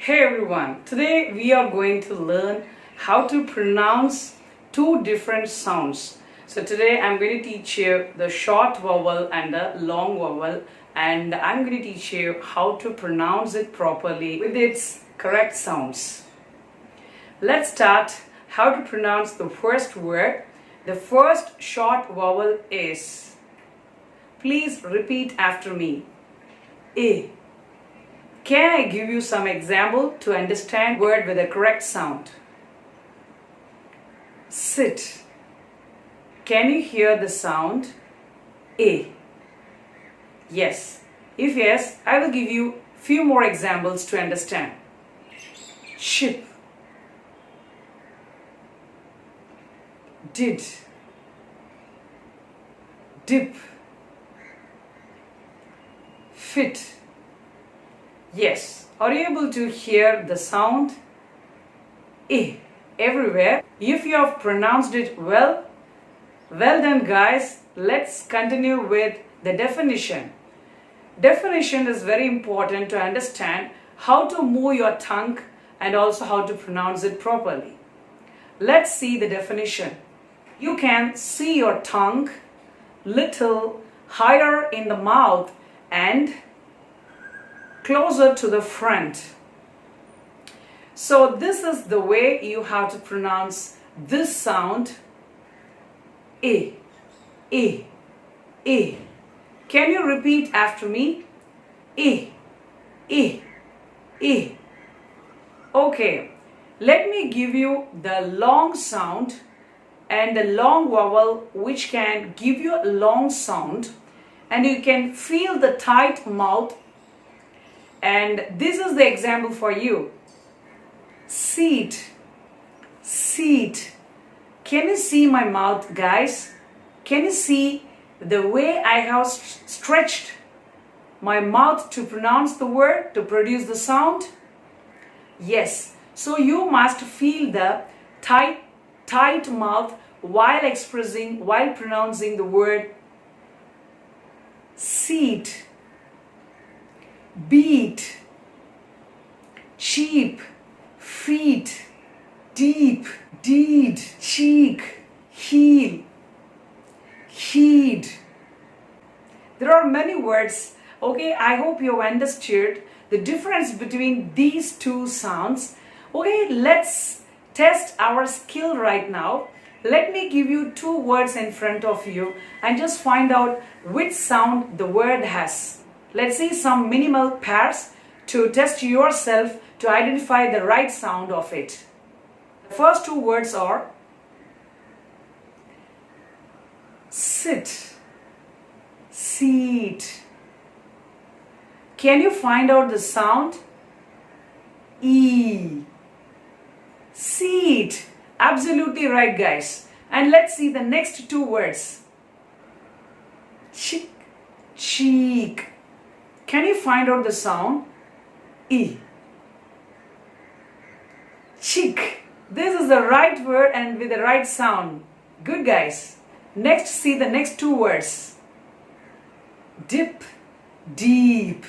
Hey everyone, today we are going to learn how to pronounce two different sounds. So today I'm going to teach you the short vowel and the long vowel, and I'm going to teach you how to pronounce it properly with its correct sounds. Let's start how to pronounce the first word. The first short vowel is, please repeat after me, A. Can I give you some example to understand word with the correct sound? Sit. Can you hear the sound A? Yes. If yes, I will give you few more examples to understand. Ship. Did. Dip. Fit. Yes. Are you able to hear the sound A everywhere? If you have pronounced it well done guys. Let's continue with the definition. Definition is very important to understand how to move your tongue and also how to pronounce it properly. Let's see the definition. You can see your tongue little higher in the mouth and closer to the front. So this is the way you have to pronounce this sound A. A. A. Can you repeat after me? A. A. A. Okay, let me give you the long sound and the long vowel which can give you a long sound, and you can feel the tight mouth. And this is the example for you. Seat. Seat. Can you see my mouth, guys? Can you see the way I have stretched my mouth to pronounce the word, to produce the sound? Yes. So you must feel the tight mouth while pronouncing the word seat. Beat. Cheap. Feet. Deep. Deed. Cheek. Heel. Heed. There are many words. Okay, I hope you have understood the difference between these two sounds. Okay, let's test our skill right now. Let me give you two words in front of you and just find out which sound the word has. Let's see some minimal pairs to test yourself to identify the right sound of it. The first two words are sit, seat. Can you find out the sound E? Seat. Absolutely right, guys. And let's see the next two words. Chick, cheek. Can you find out the sound E? Cheek. This is the right word and with the right sound. Good, guys. Next, see the next two words. Dip, deep.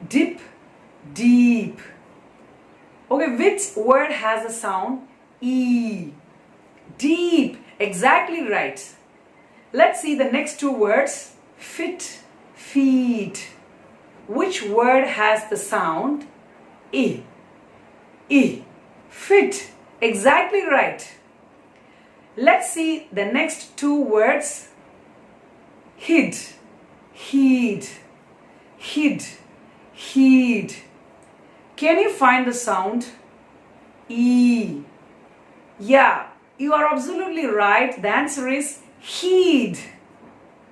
Dip, deep. Okay, which word has the sound E? Deep. Exactly right. Let's see the next two words. Fit, feet. Which word has the sound E? E. Fit. Exactly right. Let's see the next two words. Hid, heed. Hid, heed. Can you find the sound E? Yeah, you are absolutely right. The answer is heed.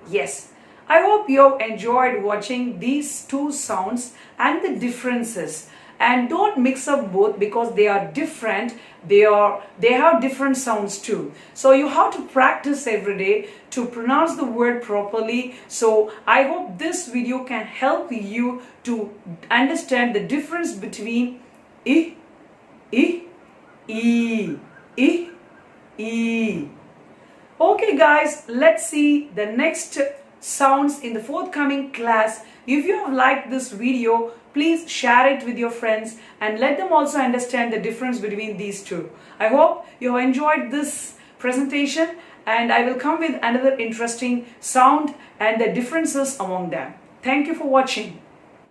Yes. I hope you have enjoyed watching these two sounds and the differences. And don't mix up both because they are different. They have different sounds too. So you have to practice every day to pronounce the word properly. So I hope this video can help you to understand the difference between I, E, E, E. Okay guys, let's see the next sounds in the forthcoming class. If you have liked this video, please share it with your friends and let them also understand the difference between these two. I hope you have enjoyed this presentation, and I will come with another interesting sound and the differences among them. Thank you for watching.